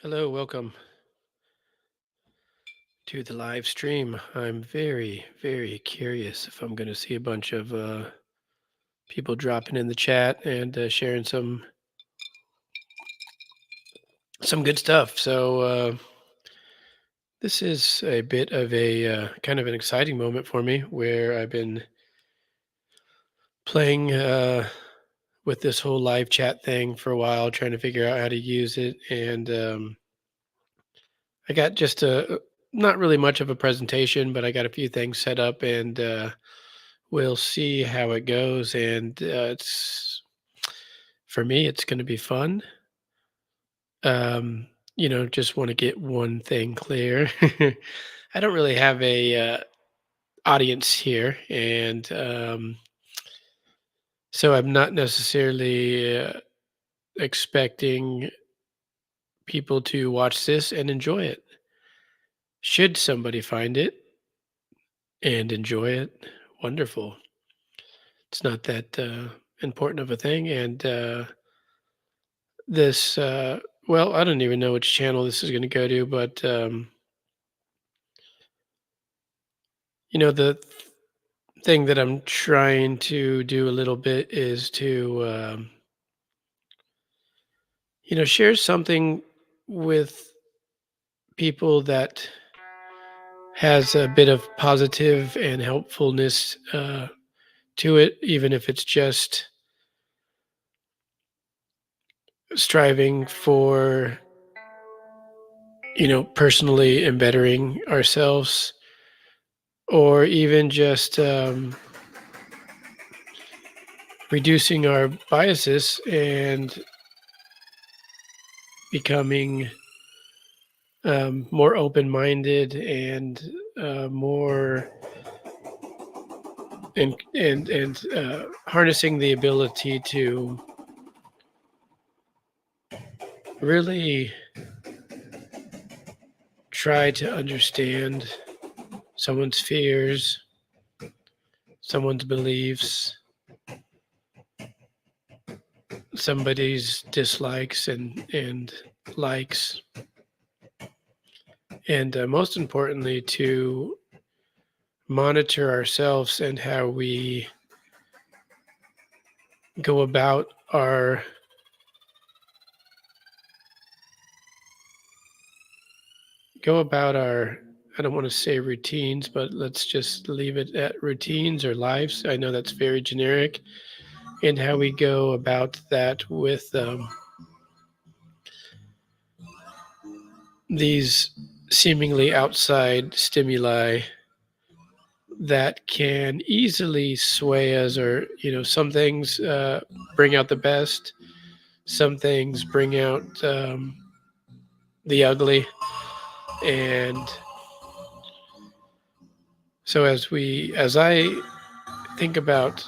Hello, welcome to the live stream. I'm very, very curious if I'm going to see a bunch of people dropping in the chat and sharing some good stuff. So this is a bit of a kind of an exciting moment for me, where I've been playing with this whole live chat thing for a while, trying to figure out how to use it, and I got just a not really much of a presentation, but I got a few things set up, and we'll see how it goes. And it's for me, it's going to be fun. Um, just want to get one thing clear. I don't really have a audience here, and so I'm not necessarily expecting people to watch this and enjoy it. Should somebody find it and enjoy it, wonderful. It's not that important of a thing, and this well, I don't even know which channel this is going to go to, but the thing that I'm trying to do a little bit is to share something with people that has a bit of positive and helpfulness to it, even if it's just striving for personally embettering ourselves, or even just reducing our biases and becoming more open-minded and more and harnessing the ability to really try to understand someone's fears, someone's beliefs, somebody's dislikes and likes, and most importantly, to monitor ourselves and how we go about our I don't want to say routines, but let's just leave it at routines or lives. I know that's very generic, and how we go about that with these seemingly outside stimuli that can easily sway us, or some things bring out the best, some things bring out the ugly. And so as I think about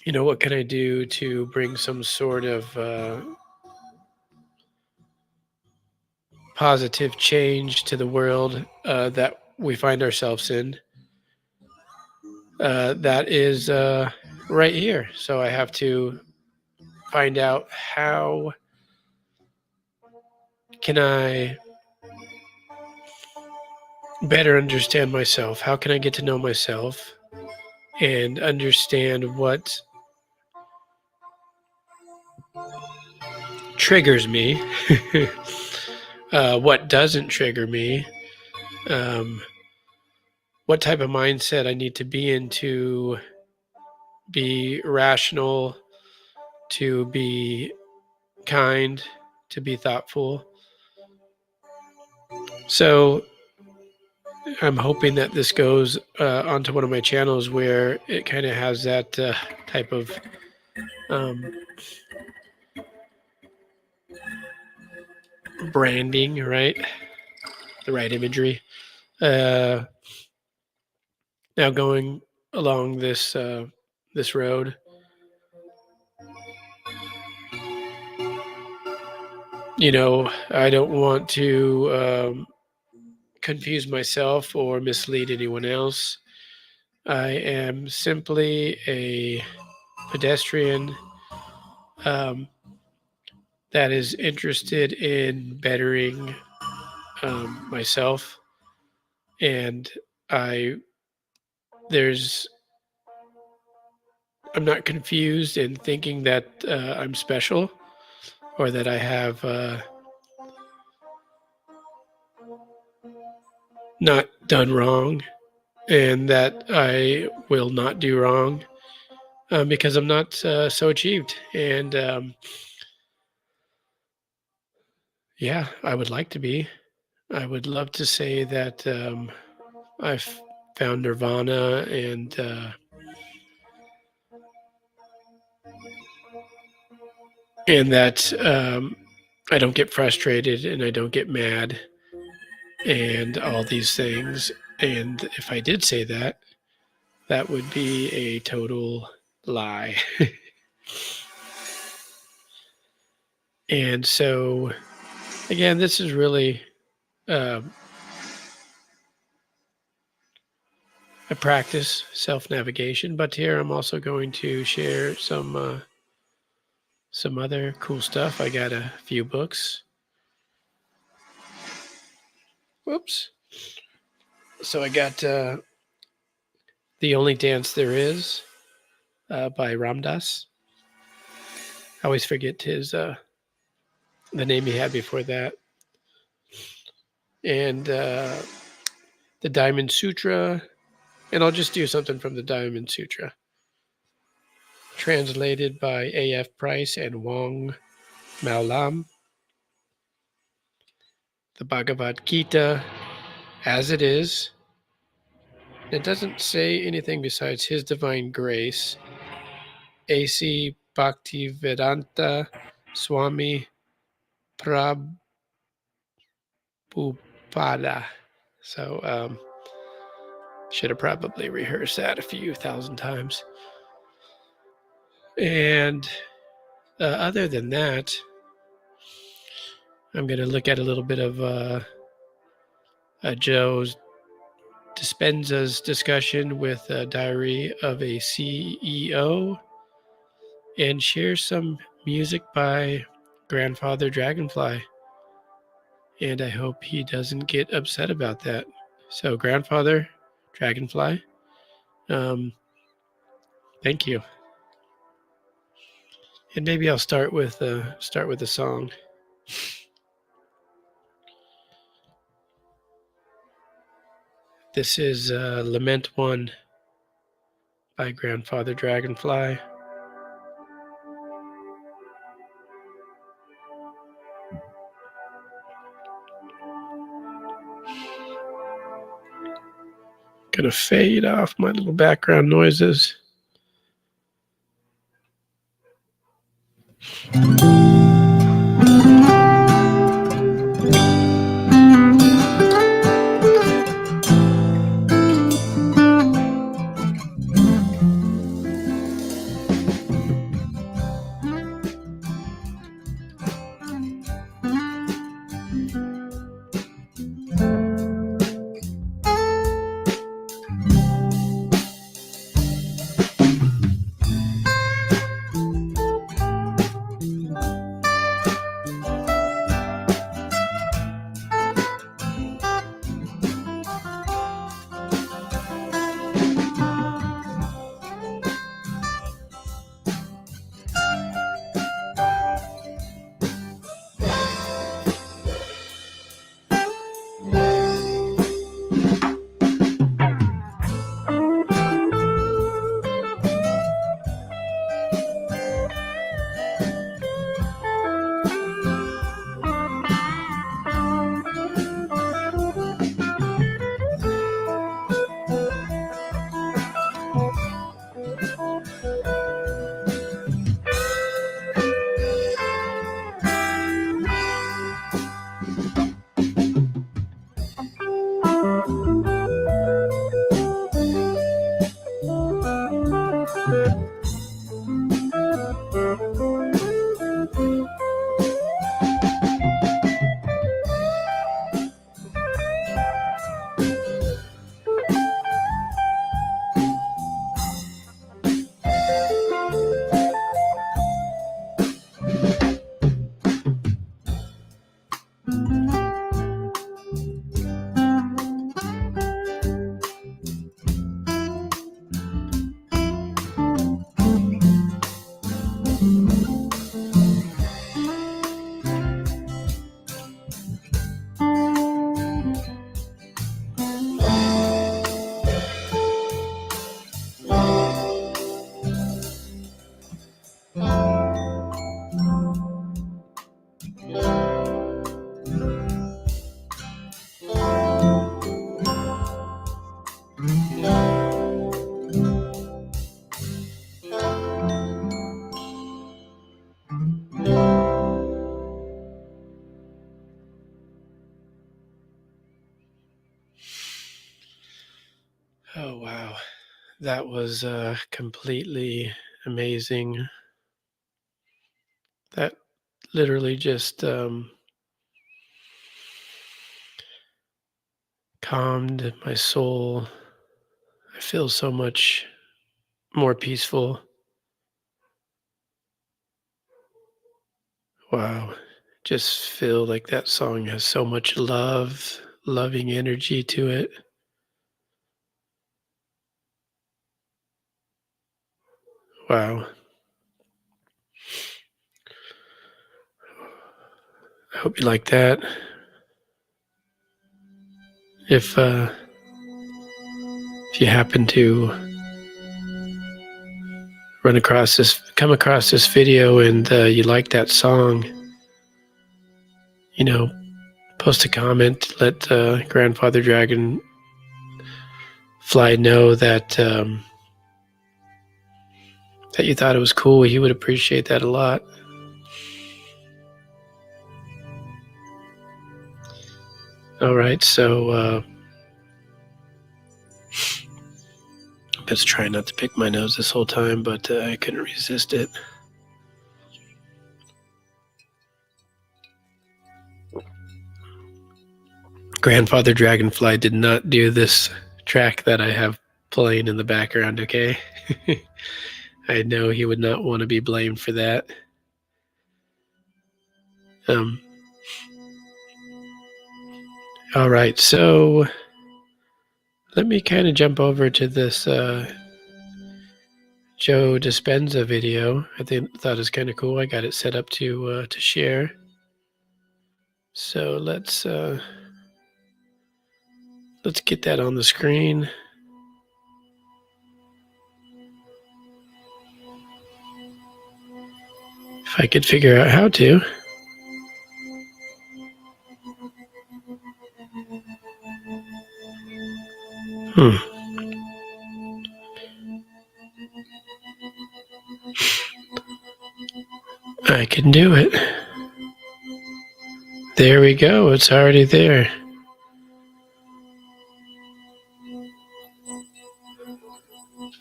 what can I do to bring some sort of positive change to the world that we find ourselves in, that is right here. So I have to find out, how can I better understand myself? How can I get to know myself and understand what triggers me, what doesn't trigger me, um, what type of mindset I need to be in to be rational, to be kind, to be thoughtful. So I'm hoping that this goes onto one of my channels where it kind of has that type of um, branding, right? The right imagery. Now going along this road, I don't want to confuse myself or mislead anyone else. I am simply a pedestrian that is interested in bettering myself, and I there's I'm not confused in thinking that I'm special or that I have not done wrong and that I will not do wrong because I'm not so achieved. And yeah, I would like to be. I would love to say that I've found nirvana and that I don't get frustrated and I don't get mad and all these things. And if I did say that, that would be a total lie. And so, again, this is really um, a practice, self-navigation. But here I'm also going to share some other cool stuff. I got a few books. Whoops. So I got The Only Dance There Is by Ramdas. I always forget the name he had before that. And the Diamond Sutra. And I'll just do something from the Diamond Sutra. Translated by A.F. Price and Wong Maolam. The Bhagavad Gita as it is. It doesn't say anything besides His Divine Grace. A.C. Bhaktivedanta Swami Prabhupada. So should have probably rehearsed that a few thousand times. And other than that, I'm going to look at a little bit of Joe's Dispenza's discussion with Diary of a CEO and share some music by Grandfather Dragonfly. And I hope he doesn't get upset about that. So, Grandfather Dragonfly, thank you. And maybe I'll start with a song. This is Lament 1 by Grandfather Dragonfly. Gonna fade off my little background noises. Oh, wow. That was completely amazing. That literally just calmed my soul. I feel so much more peaceful. Wow. Just feel like that song has so much love, loving energy to it. Wow. I hope you like that. If uh, if you happen to come across this video, and you like that song, you know, post a comment. Let Grandfather Dragonfly know that you thought it was cool. He would appreciate that a lot. All right, so I was trying not to pick my nose this whole time, but I couldn't resist it. Grandfather Dragonfly did not do this track that I have playing in the background, okay? I know he would not want to be blamed for that. Um, all right, so let me kind of jump over to this Joe Dispenza video. I thought it was kind of cool. I got it set up to share. So let's get that on the screen. If I could figure out how to. Hmm. I can do it. There we go. It's already there.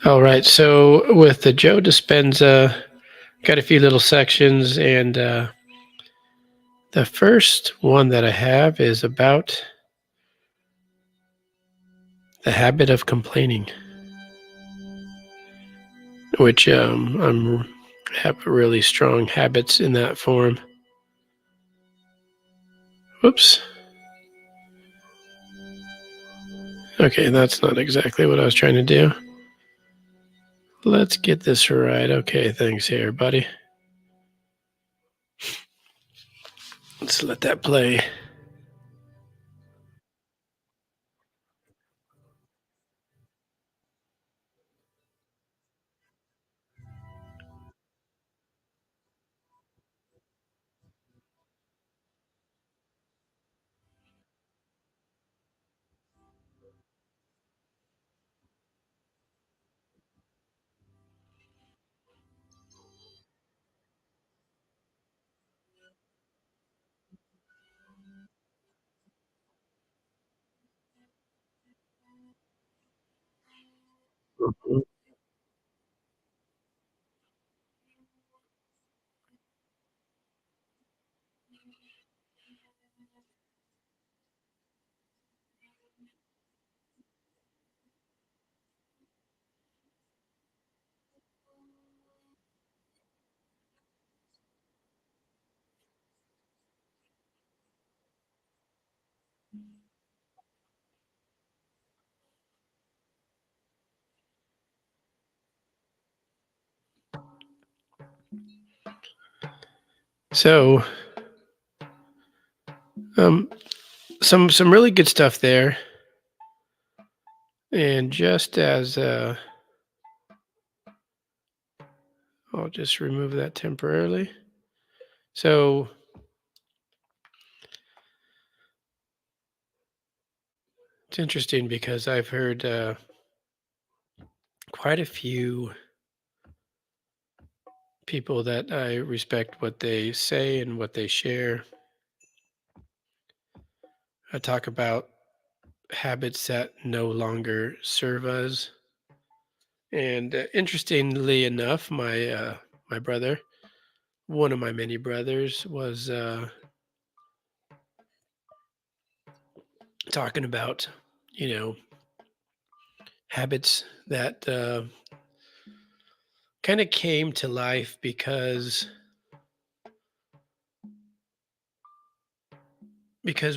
All right. So with the Joe Dispenza, got a few little sections, and the first one that I have is about the habit of complaining, which I'm have really strong habits in that form. Whoops. Okay, that's not exactly what I was trying to do. Let's get this right. Okay, thanks here, buddy. Let's let that play. So, um, some really good stuff there, and just as I'll just remove that temporarily. So it's interesting because I've heard quite a few people that I respect what they say and what they share. I talk about habits that no longer serve us. And interestingly enough, my brother, one of my many brothers, was talking about, you know, habits that kind of came to life because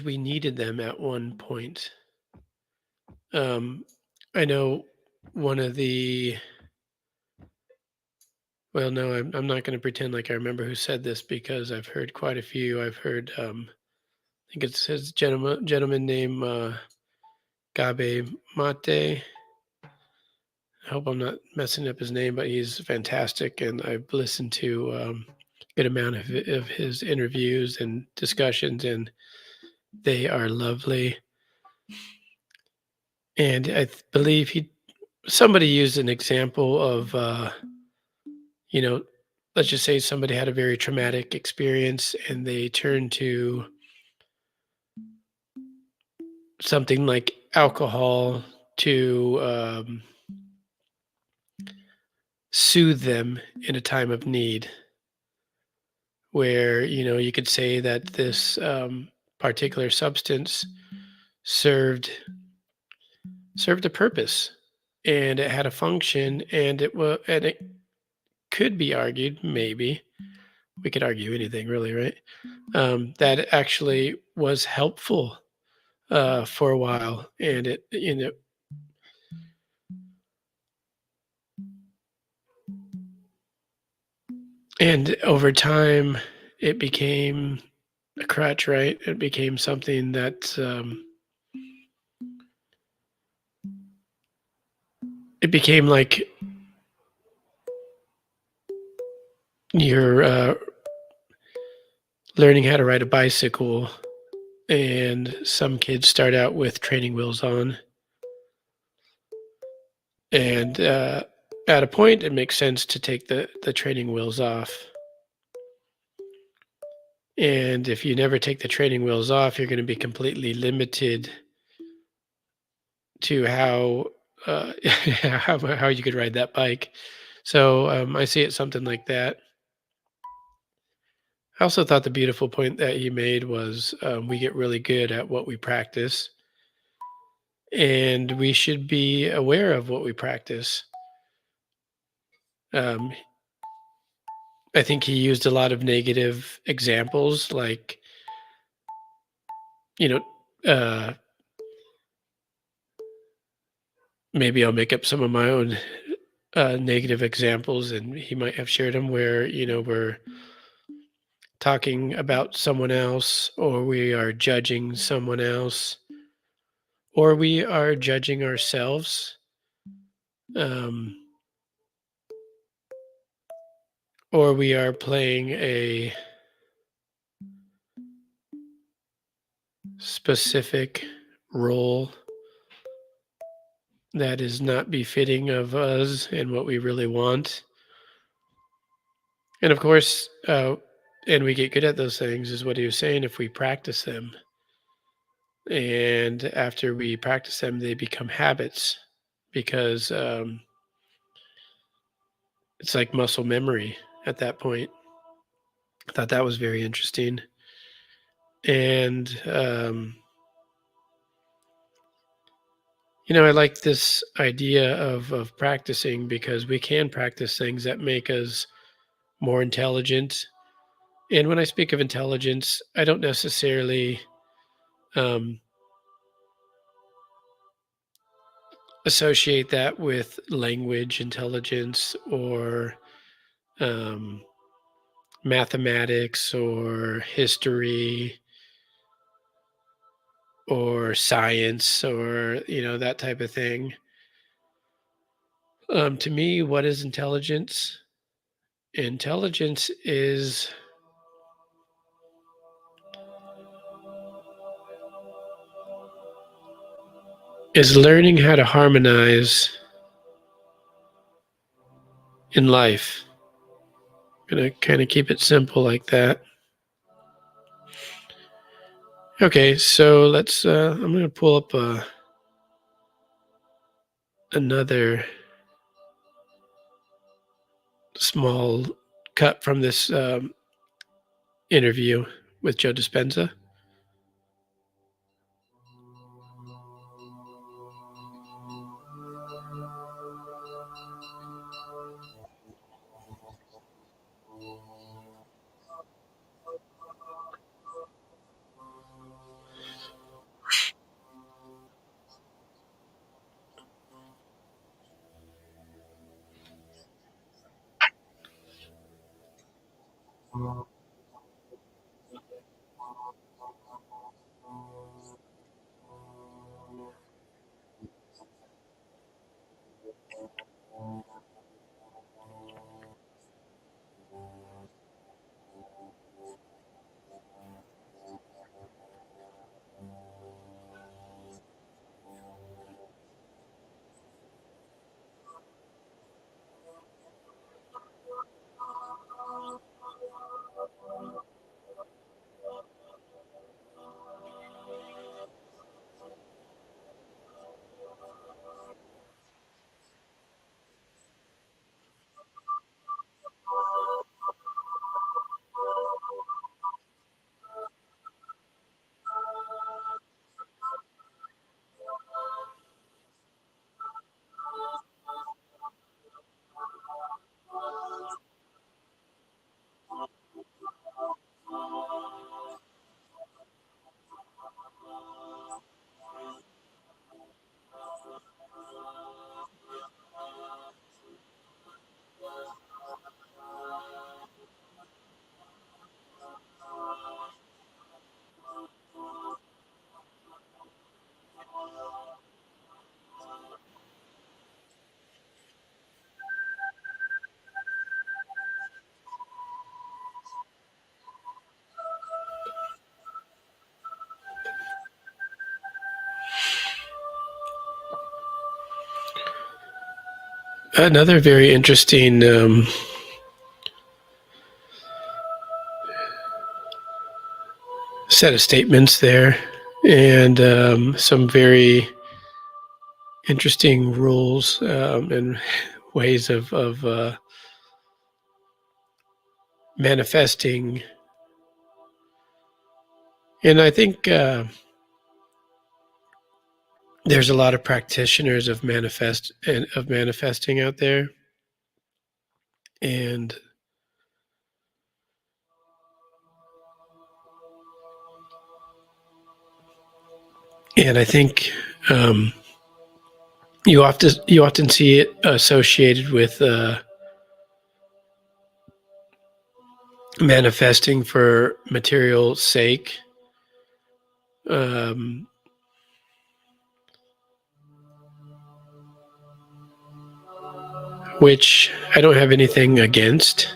we needed them at one point. Um, I know one of the well, no, I'm not going to pretend like I remember who said this because I've heard quite a few. I've heard, I think it's his gentleman named Gabe Mate. I hope I'm not messing up his name, but he's fantastic, and I've listened to a good amount of his interviews and discussions, and they are lovely. And believe somebody used an example of, you know, let's just say somebody had a very traumatic experience and they turned to something like alcohol to soothe them in a time of need, where you could say that this particular substance served served a purpose and it had a function, and it could be argued, maybe we could argue anything really, right? That it actually was helpful for a while, and and over time it became a crutch, right? It became something that it became like you're learning how to ride a bicycle, and some kids start out with training wheels on, and at a point it makes sense to take the training wheels off. And if you never take the training wheels off, you're going to be completely limited to how you could ride that bike. So I see it something like that. I also thought the beautiful point that he made was, we get really good at what we practice, and we should be aware of what we practice. Um, I think he used a lot of negative examples, like, you know, uh, maybe I'll make up some of my own negative examples, and he might have shared them, where we're talking about someone else, or we are judging someone else, or we are judging ourselves, um, or we are playing a specific role that is not befitting of us and what we really want. And of course, and we get good at those things, is what he was saying, if we practice them. And after we practice them, they become habits, because it's like muscle memory at that point. I thought that was very interesting. And, I like this idea of practicing, because we can practice things that make us more intelligent. And when I speak of intelligence, I don't necessarily um, associate that with language intelligence, or um, mathematics, or history, or science, or that type of thing. To me, what is intelligence? Intelligence is learning how to harmonize in life. I'm gonna kind of keep it simple like that. Okay, so let's. I'm gonna pull up another small cut from this interview with Joe Dispenza. Another very interesting set of statements there, and some very interesting rules and ways of manifesting. And I think there's a lot of practitioners of manifesting out there, and I think you often see it associated with manifesting for material sake. Um, which I don't have anything against.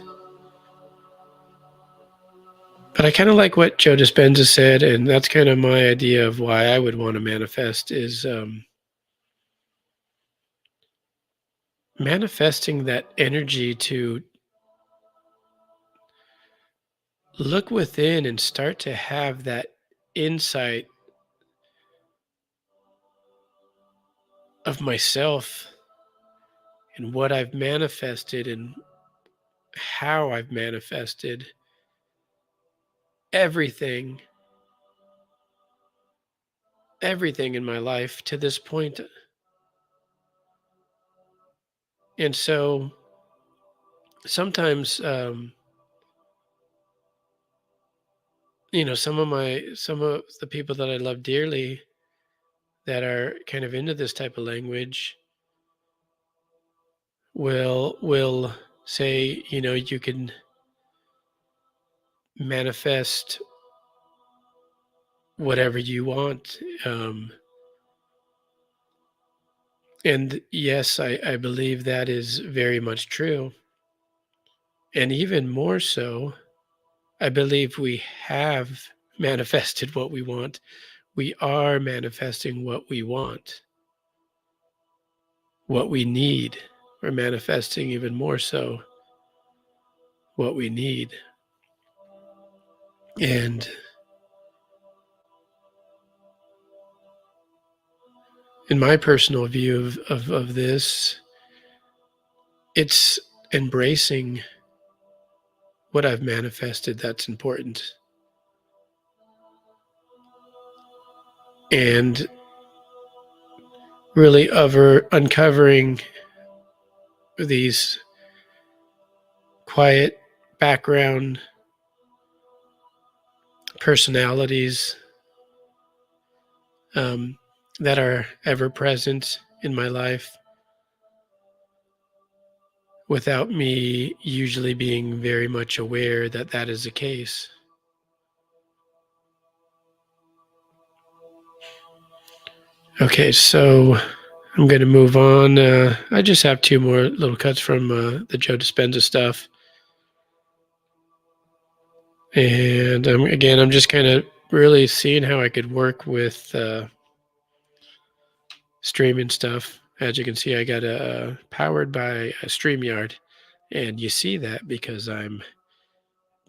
But I kind of like what Joe Dispenza said, and that's kind of my idea of why I would want to manifest is manifesting that energy to look within and start to have that insight of myself and what I've manifested and how I've manifested everything, everything in my life to this point. And so sometimes, some of the people that I love dearly that are kind of into this type of language will say, you can manifest whatever you want. And yes, I believe that is very much true. And even more so, I believe we have manifested what we want. We are manifesting what we want, what we need. We're manifesting even more so what we need. And in my personal view of this, it's embracing what I've manifested that's important. And really uncovering these quiet background personalities um, that are ever present in my life without me usually being very much aware that that is the case. Okay, so I'm going to move on. I just have two more little cuts from the Joe Dispenza stuff. And again, I'm just kind of really seeing how I could work with streaming stuff. As you can see, I got a powered by a StreamYard, and you see that because I'm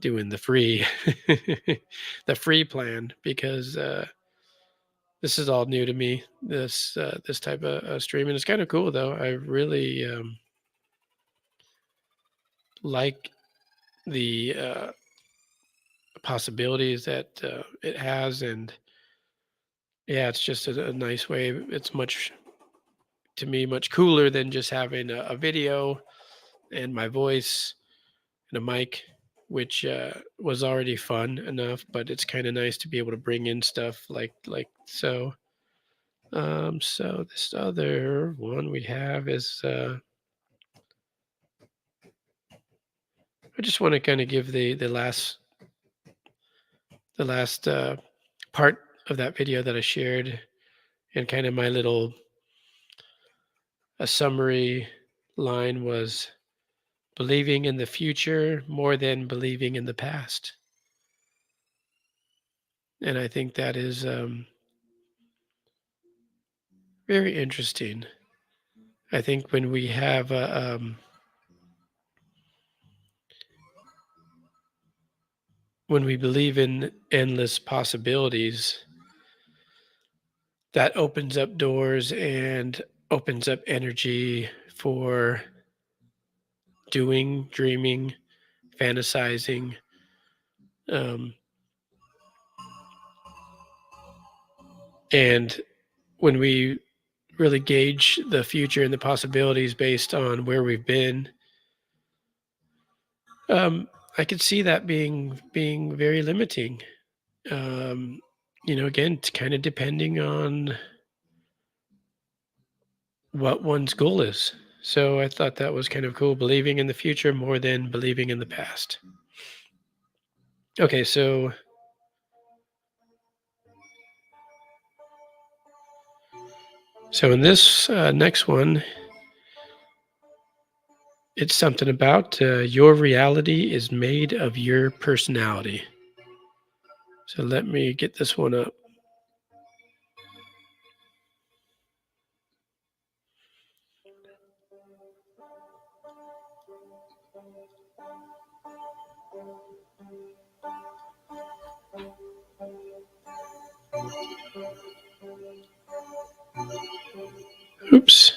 doing the free, the free plan because this is all new to me. This type of streaming is kind of cool though. I really like the possibilities that it has, and yeah, it's just a nice way. It's much to me much cooler than just having a video and my voice and a mic, which was already fun enough. But it's kind of nice to be able to bring in stuff like so. So this other one we have is I just want to kind of give the last part of that video that I shared and kind of my little a summary line was believing in the future more than believing in the past. And I think that is very interesting. I think when we believe in endless possibilities, that opens up doors and opens up energy for doing, dreaming, fantasizing. Um, and when we really gauge the future and the possibilities based on where we've been, I could see that being very limiting. Um, again, it's kind of depending on what one's goal is. So I thought that was kind of cool, believing in the future more than believing in the past. Okay, so in this next one, it's something about your reality is made of your personality. So let me get this one up. Oops.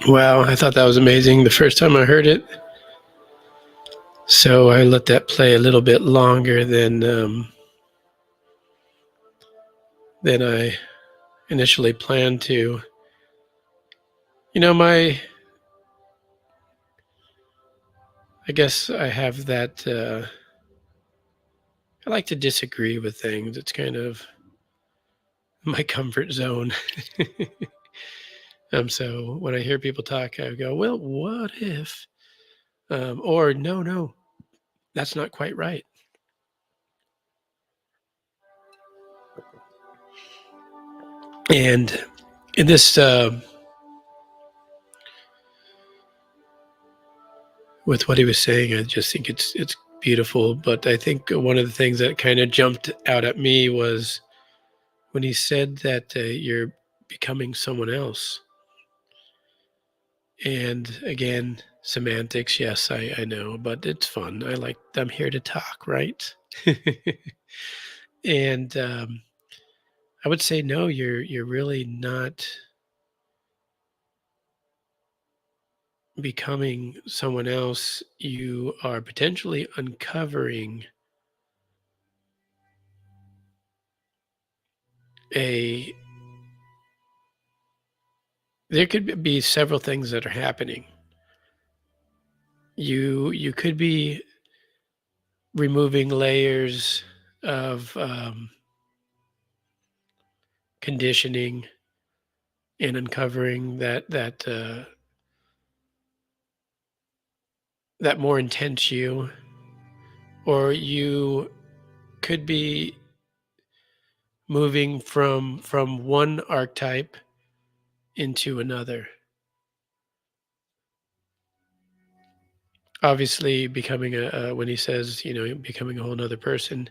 Wow, I thought that was amazing the first time I heard it. So I let that play a little bit longer than I initially planned to. You know, I guess I have that. I like to disagree with things. It's kind of my comfort zone. So when I hear people talk, I go, "Well, what if?" Or no, no, that's not quite right. And in this, with what he was saying, I just think it's beautiful. But I think one of the things that kind of jumped out at me was when he said that you're becoming someone else. And again, semantics, yes, I know, but it's fun. I'm here to talk, right? And I would say no, you're really not becoming someone else. You are potentially uncovering a there could be several things that are happening. You could be removing layers of conditioning and uncovering that more intense you, or you could be moving from one archetype into another. Obviously, becoming when he says, becoming a whole nother person,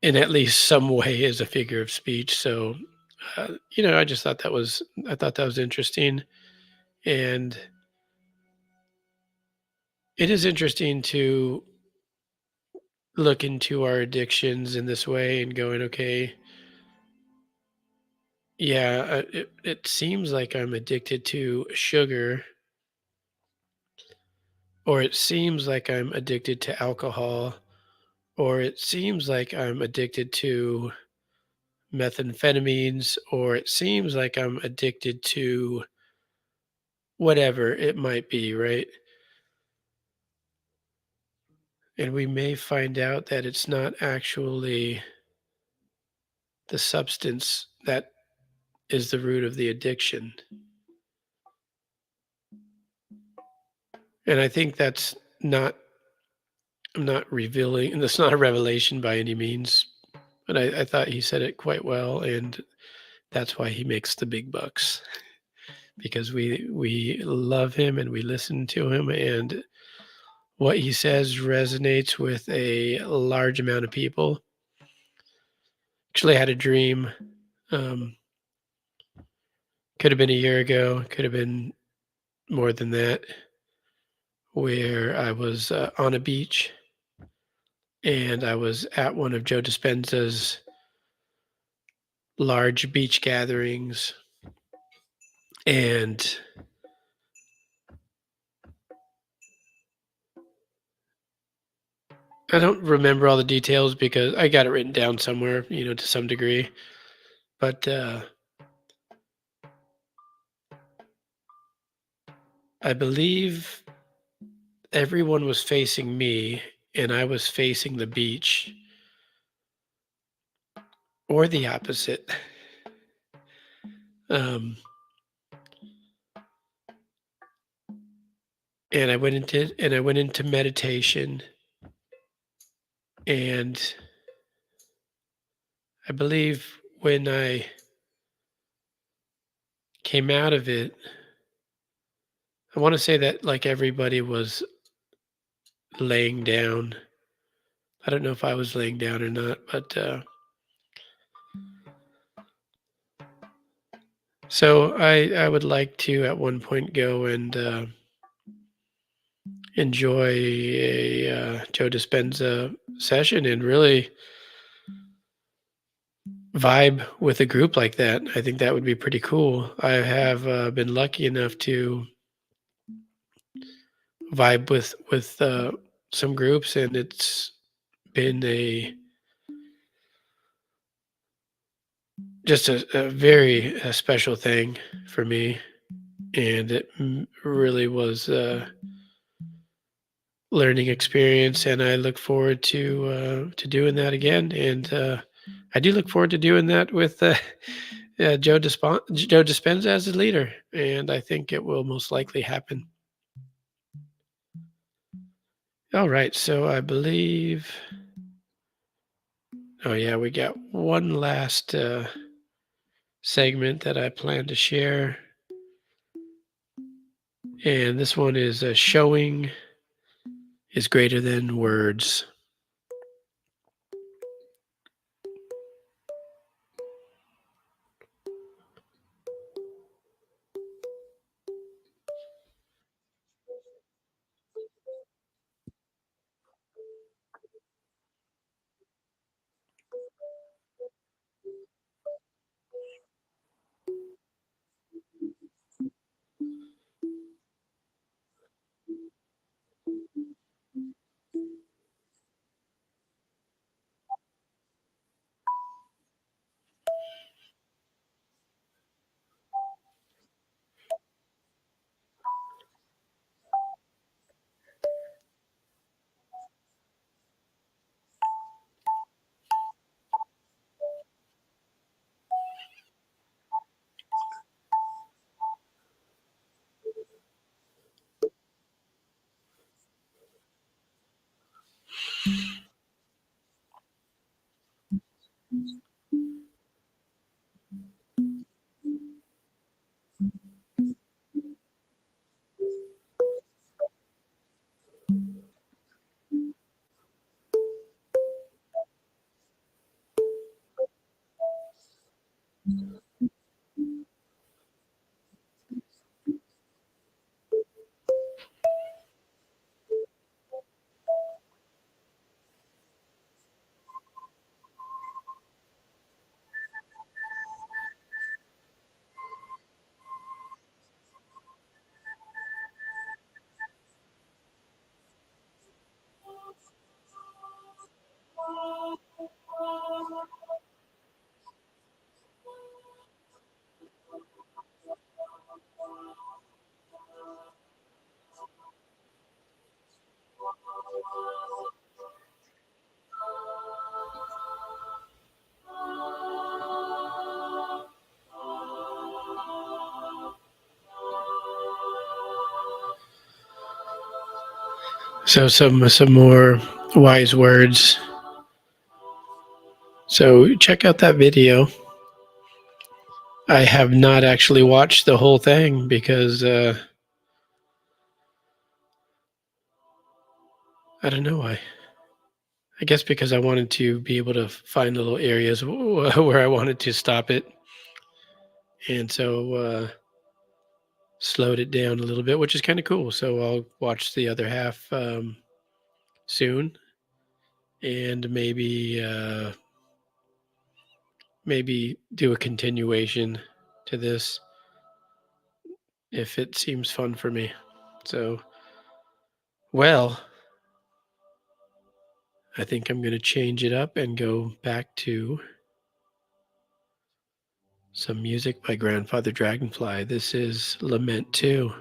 in at least some way, is a figure of speech. So, I just thought that was interesting, and it is interesting to look into our addictions in this way and going, okay, yeah, it seems like I'm addicted to sugar, or it seems like I'm addicted to alcohol, or it seems like I'm addicted to methamphetamines, or it seems like I'm addicted to whatever it might be, right? And we may find out that it's not actually the substance that is the root of the addiction. And I think not I'm not revealing and that's not a revelation by any means, but I thought he said it quite well, and that's why he makes the big bucks because we love him and we listen to him, and what he says resonates with a large amount of people. Actually, I had a dream. Um, could have been a year ago, could have been more than that, where I was on a beach and I was at one of Joe Dispenza's large beach gatherings. And I don't remember all the details because I got it written down somewhere, to some degree. But I believe everyone was facing me and I was facing the beach or the opposite. Um, and I went into meditation, and I believe when I came out of it, I want to say that like everybody was laying down. I don't know if I was laying down or not, but so I would like to at one point go and enjoy a Joe Dispenza session and really vibe with a group like that. I think that would be pretty cool. I have been lucky enough to vibe with some groups, and it's been a just a very special thing for me, and it really was a learning experience, and I look forward to doing that again. And I do look forward to doing that with Joe Dispenza as a leader, and I think it will most likely happen. All right, so I believe. Oh yeah, we got one last segment that I plan to share, and this one is showing is greater than words. So some more wise words. So check out that video. I have not actually watched the whole thing because I don't know why. I guess because I wanted to be able to find little areas where I wanted to stop it, and so slowed it down a little bit, which is kind of cool. So I'll watch the other half soon, and maybe do a continuation to this if it seems fun for me. So, well, I think I'm going to change it up and go back to some music by Grandfather Dragonfly. This is Lament 2.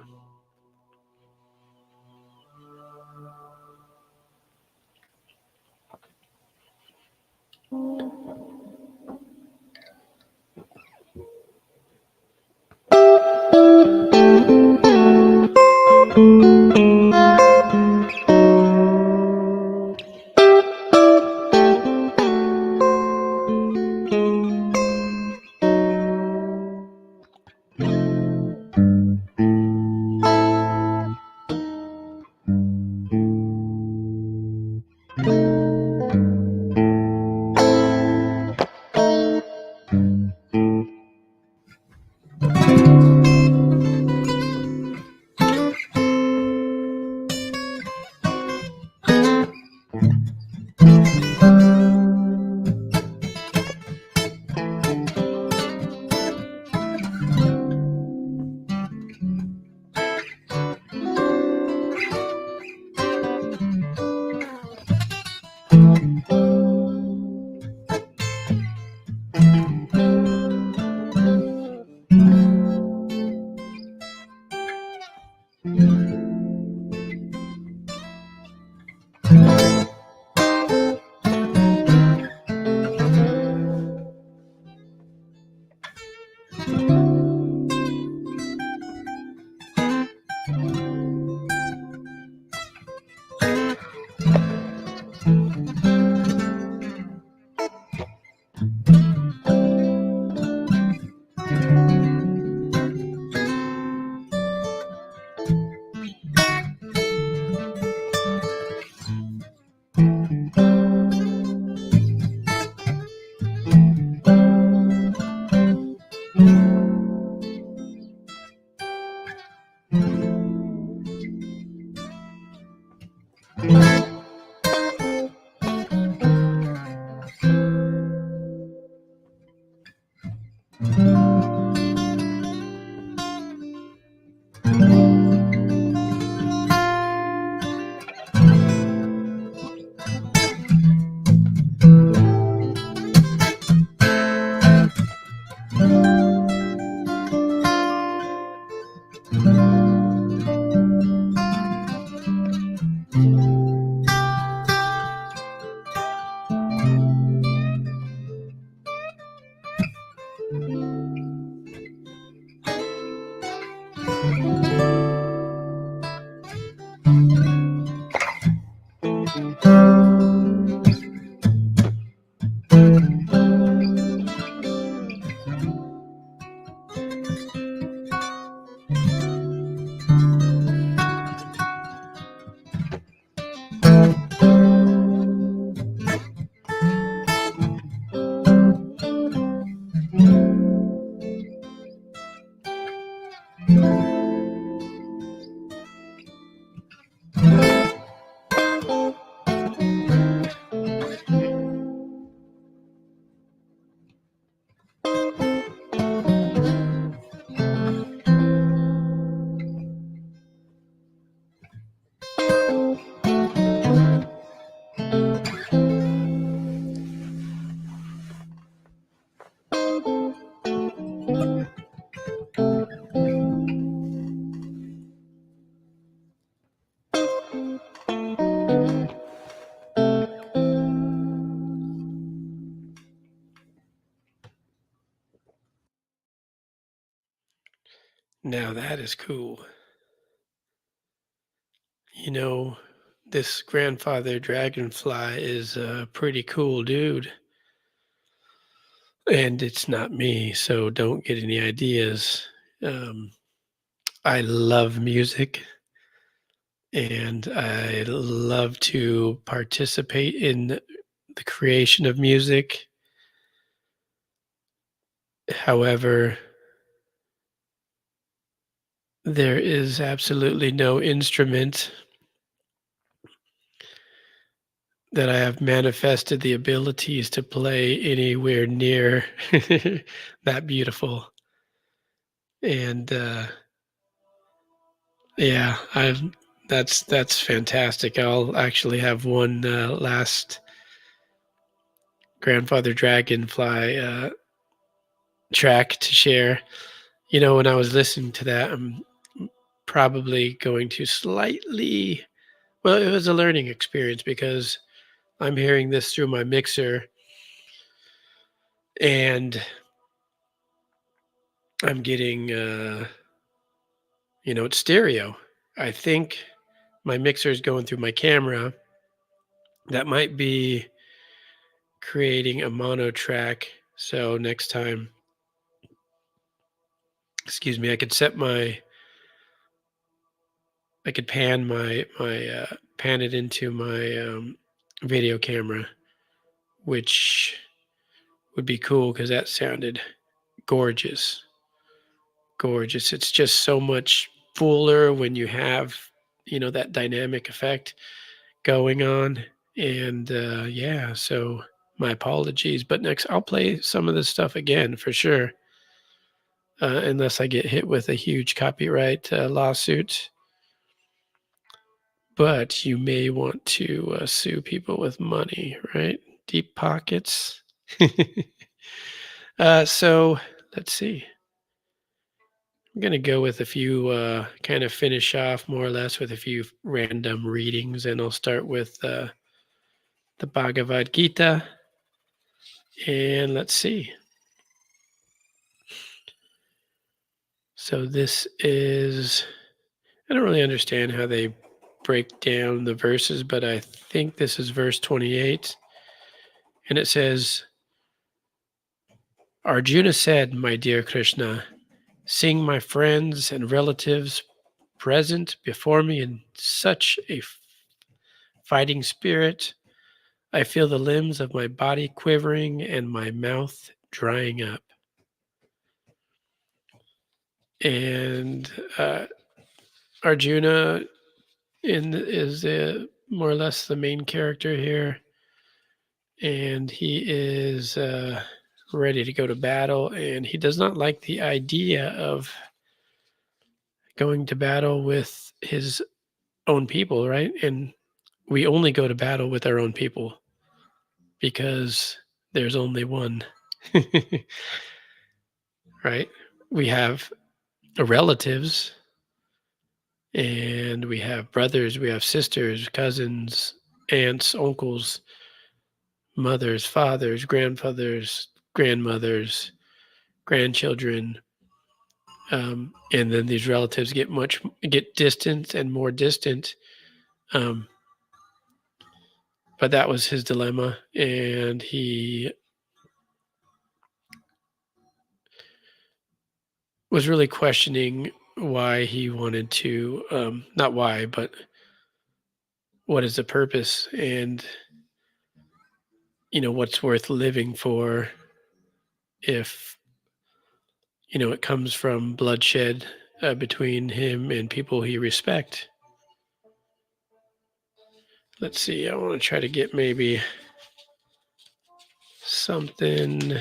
Now that is cool. You know, this grandfather dragonfly is a pretty cool dude. And it's not me, so don't get any ideas. Um, I love music and I love to participate in the creation of music. However, there is absolutely no instrument that I have manifested the abilities to play anywhere near that beautiful. And yeah, I've that's fantastic. I'll actually have one last grandfather dragonfly track to share. You know, when I was listening to that, I'm probably going to slightly, well, it was a learning experience because I'm hearing this through my mixer and I'm getting, it's stereo. I think my mixer is going through my camera. That might be creating a mono track. So next time, excuse me, I could pan it into my video camera, which would be cool because that sounded gorgeous, gorgeous. It's just so much fuller when you have, that dynamic effect going on. And yeah, so my apologies. But next, I'll play some of this stuff again for sure, unless I get hit with a huge copyright lawsuit. But you may want to sue people with money, right? Deep pockets. So let's see. I'm going to go with a few, kind of finish off more or less with a few random readings, and I'll start with the Bhagavad Gita. And let's see. So this is, I don't really understand how they break down the verses, but I think this is verse 28. And it says, Arjuna said, my dear Krishna, seeing my friends and relatives present before me in such a fighting spirit, I feel the limbs of my body quivering and my mouth drying up. And Arjuna is more or less the main character here, and he is ready to go to battle, and he does not like the idea of going to battle with his own people, right? And we only go to battle with our own people because there's only one, right? We have relatives and we have brothers, we have sisters, cousins, aunts, uncles, mothers, fathers, grandfathers, grandmothers, grandchildren, and then these relatives get distant and more distant. Um, but that was his dilemma, and he was really questioning why he wanted to, not why, but what is the purpose, and what's worth living for if it comes from bloodshed between him and people he respect. Let's see. I want to try to get maybe something.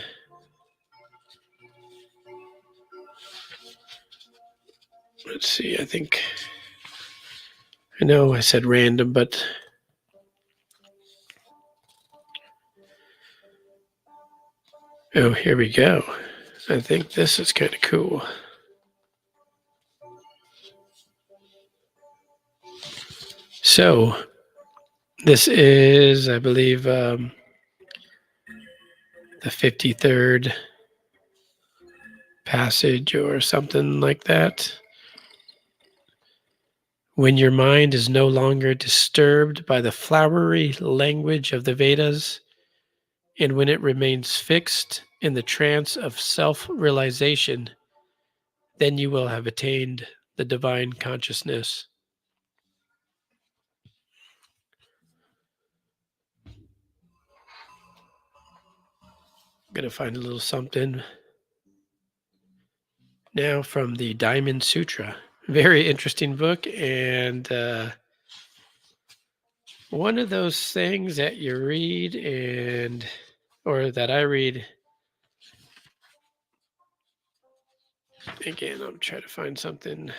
Let's see. I know I said random, but oh, here we go. I think this is kind of cool. So this is, I believe, the 53rd passage or something like that, When your mind is no longer disturbed by the flowery language of the Vedas, and when it remains fixed in the trance of self realization, then you will have attained the divine consciousness. I'm going to find a little something now from the Diamond Sutra. Very interesting book, and one of those things that you read or that I read. Again, I'm trying to find something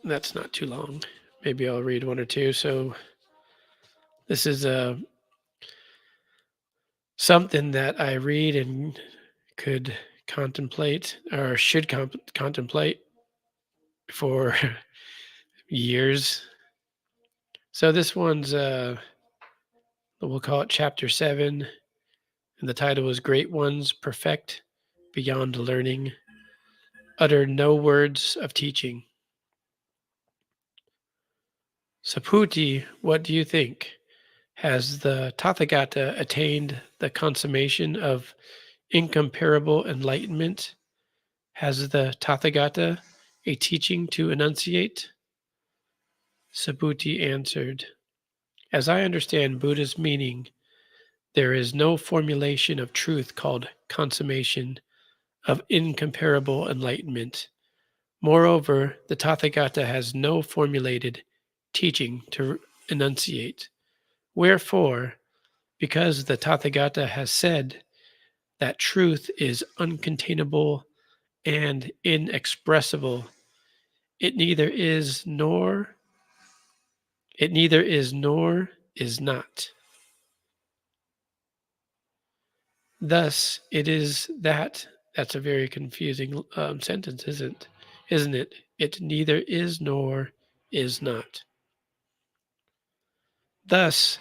that's not too long. Maybe I'll read one or two. So this is something that I read and could contemplate or should contemplate for years. So this one's we'll call it chapter 7, and the title is Great Ones Perfect Beyond Learning, Utter No Words of Teaching. Saputi, what do you think? Has the Tathagata attained the consummation of incomparable enlightenment? Has the Tathagata a teaching to enunciate? Subhuti answered, as I understand Buddha's meaning, there is no formulation of truth called consummation of incomparable enlightenment. Moreover, the Tathagata has no formulated teaching to enunciate. Wherefore, because the Tathagata has said that truth is uncontainable and inexpressible, it neither is nor is not. Thus, it is that's a very confusing sentence, isn't it? It neither is nor is not. Thus,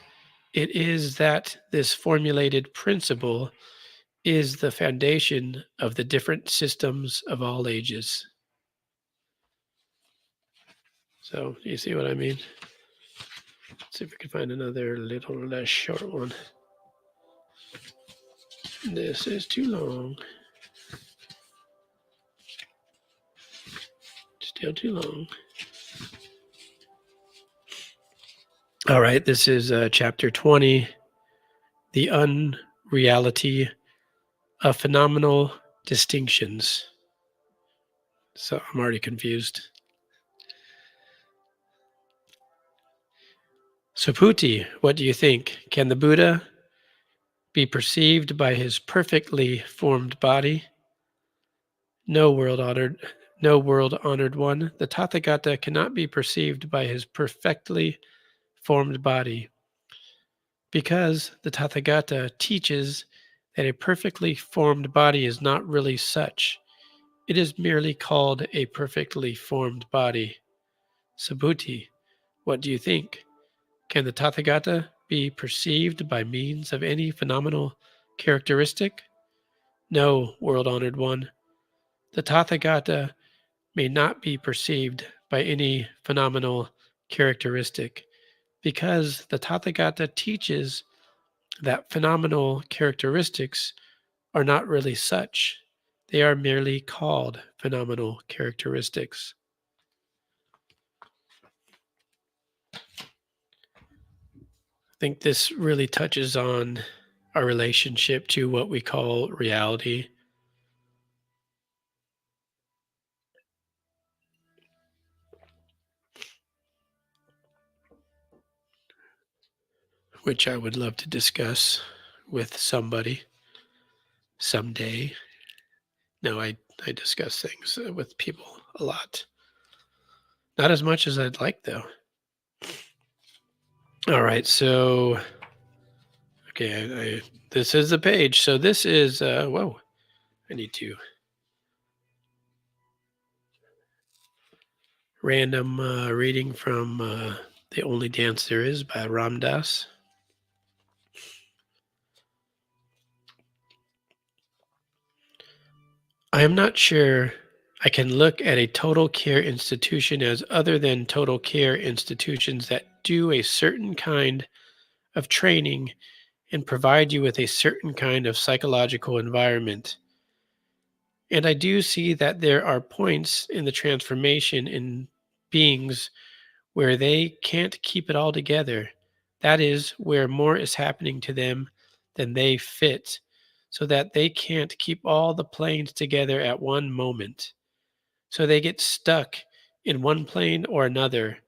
it is that this formulated principle is the foundation of the different systems of all ages. So, you see what I mean? Let's see if we can find another little less short one. This is too long. Still too long. All right, this is chapter 20, The Unreality of Phenomenal Distinctions. So I'm already confused. Subhuti, what do you think? Can the Buddha be perceived by his perfectly formed body? No, world honored one. The Tathagata cannot be perceived by his perfectly formed body, because the Tathagata teaches that a perfectly formed body is not really such. It is merely called a perfectly formed body. Subhuti, what do you think? Can the Tathagata be perceived by means of any phenomenal characteristic? No, world honored one. The Tathagata may not be perceived by any phenomenal characteristic, because the Tathagata teaches that phenomenal characteristics are not really such. They are merely called phenomenal characteristics. I think this really touches on our relationship to what we call reality. Which I would love to discuss with somebody someday. No, I discuss things with people a lot. Not as much as I'd like, though. All right, so okay, this is the page. So this is whoa. I need to random reading from "The Only Dance There Is" by Ram Dass. I am not sure I can look at a total care institution as other than total care institutions that do a certain kind of training and provide you with a certain kind of psychological environment. And I do see that there are points in the transformation in beings where they can't keep it all together. That is, where more is happening to them than they fit, so that they can't keep all the planes together at one moment. So they get stuck in one plane or another.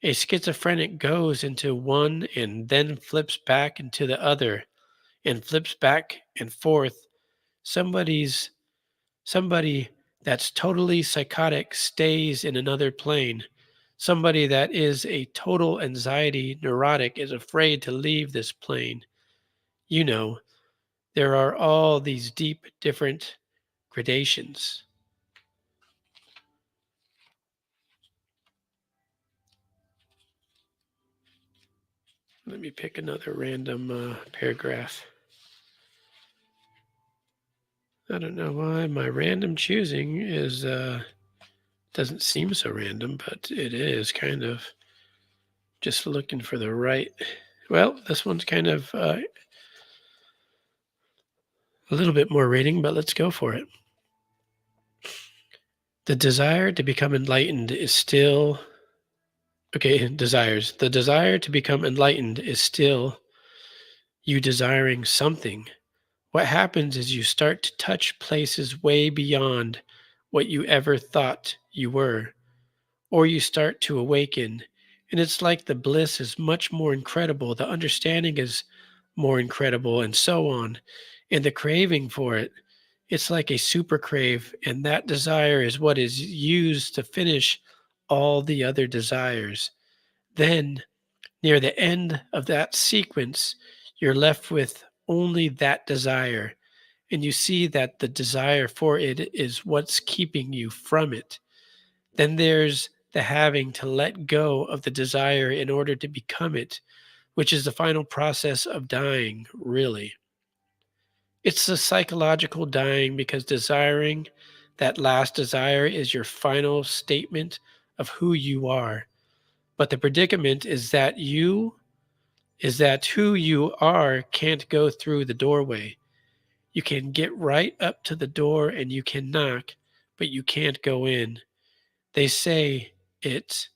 A schizophrenic goes into one and then flips back into the other and flips back and forth. Somebody's Somebody that's totally psychotic stays in another plane. Somebody that is a total anxiety neurotic is afraid to leave this plane. You know, there are all these deep, different gradations. Let me pick another random paragraph. I don't know why my random choosing is doesn't seem so random, but it is kind of just looking for the right. Well, this one's kind of a little bit more reading, but let's go for it. The desire to become enlightened is still okay, desires. The desire to become enlightened is still you desiring something. What happens is you start to touch places way beyond what you ever thought you were, or you start to awaken. And it's like the bliss is much more incredible, the understanding is more incredible, and so on. And the craving for it, it's like a super crave, and that desire is what is used to finish all the other desires. Then, near the end of that sequence, you're left with only that desire, and you see that the desire for it is what's keeping you from it. Then there's the having to let go of the desire in order to become it, which is the final process of dying, really. It's the psychological dying because desiring that last desire is your final statement of who you are. But the predicament is that who you are can't go through the doorway. You can get right up to the door and you can knock, but you can't go in. They say it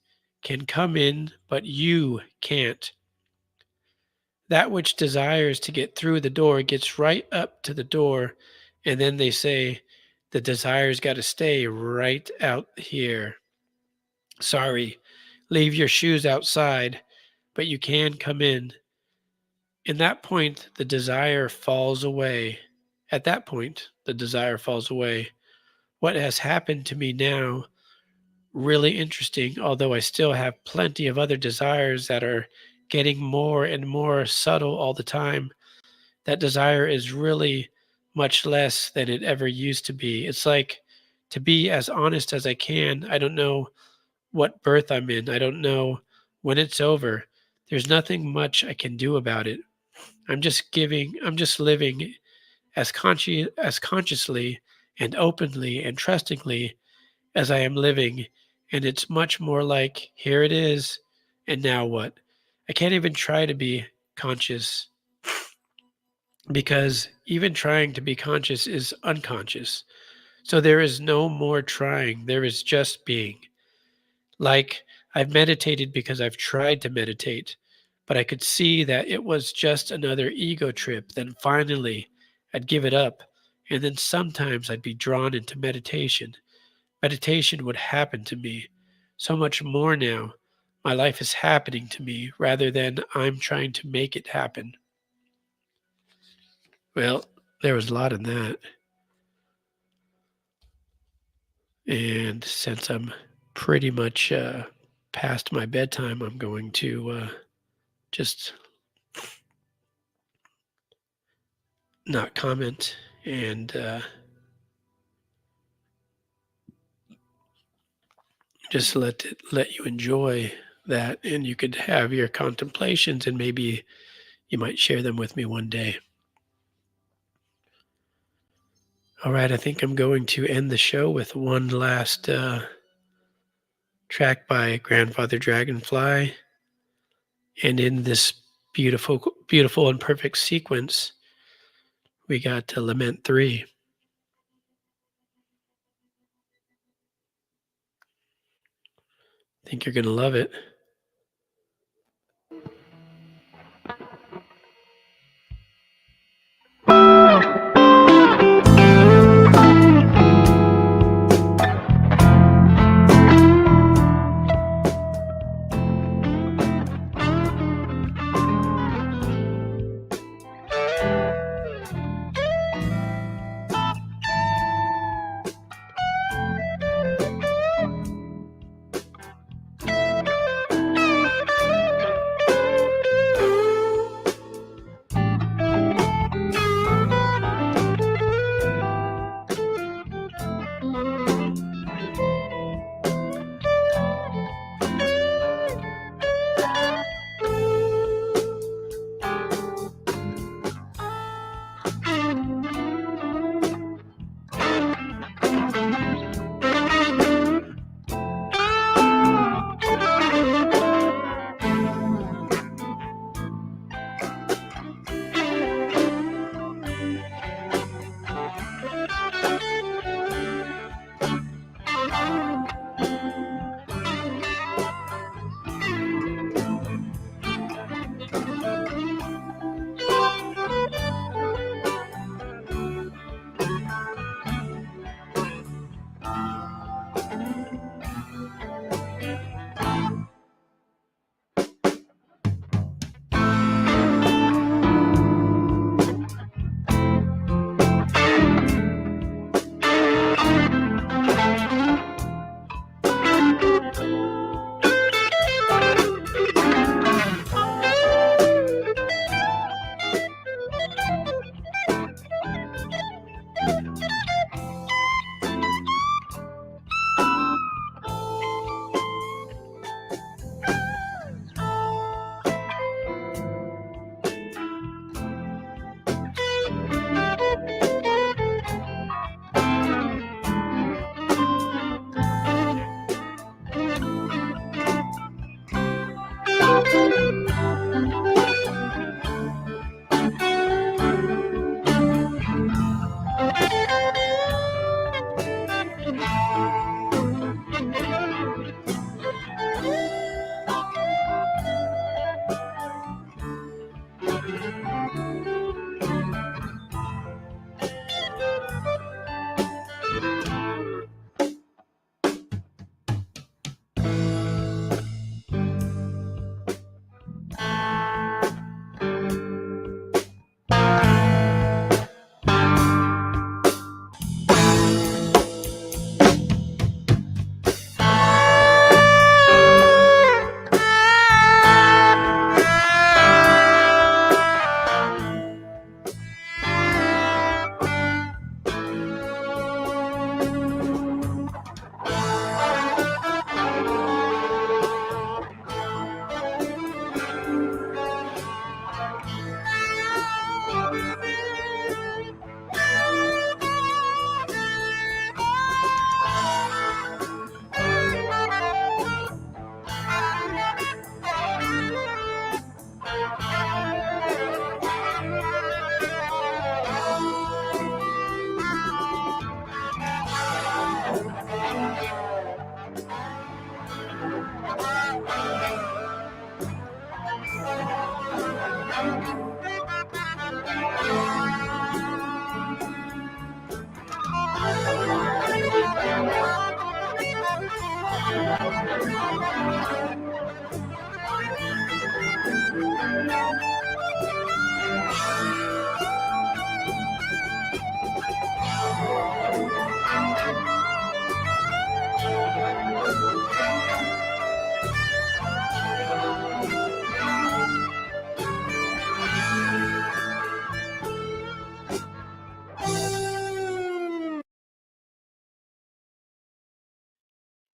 can come in, but you can't. That which desires to get through the door gets right up to the door, and then they say, the desire's got to stay right out here. Sorry, leave your shoes outside, but you can come in. In that point, the desire falls away. At that point, the desire falls away. What has happened to me now, really interesting, although I still have plenty of other desires that are getting more and more subtle all the time. That desire is really much less than it ever used to be. It's like, to be as honest as I can, I don't know what birth I'm in. I don't know when it's over. There's nothing much I can do about it. I'm just living as consciously and openly and trustingly as I am living. And it's much more like, here it is, and now what? I can't even try to be conscious because even trying to be conscious is unconscious. So there is no more trying, there is just being. Like, I've meditated because I've tried to meditate, but I could see that it was just another ego trip. Then finally, I'd give it up, and then sometimes I'd be drawn into meditation. Meditation would happen to me. So much more now. My life is happening to me rather than I'm trying to make it happen. Well, there was a lot in that. And since I'm pretty much past my bedtime, I'm going to just not comment and just let you enjoy that, and you could have your contemplations, and maybe you might share them with me one day. All right, I think I'm going to end the show with one last track by Grandfather Dragonfly. And in this beautiful and perfect sequence, we got to Lament 3. I think you're going to love it.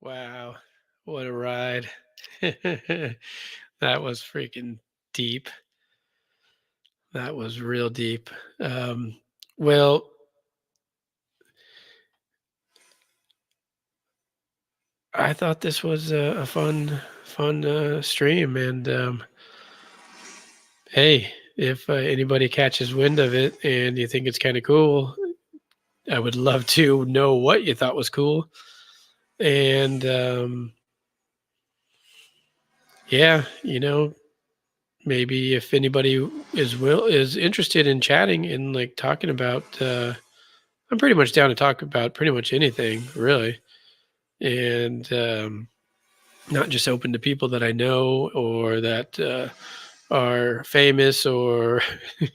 Wow, what a ride. That was freaking deep. That was real deep. Well, I thought this was a fun stream, and hey, if anybody catches wind of it and you think it's kind of cool, I would love to know what you thought was cool. And yeah, maybe if anybody is interested in chatting and like talking about, I'm pretty much down to talk about pretty much anything, really, and not just open to people that I know or that are famous or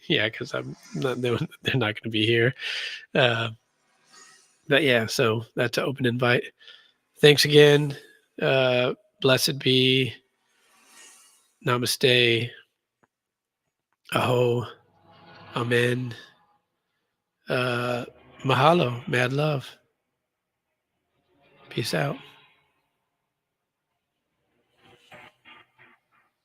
yeah, because I'm not they're not going to be here. Uh, but yeah, so that's an open invite. Thanks again. Uh, Blessed be. Namaste. Aho. Amen. Uh, Mahalo. Mad love. Peace out.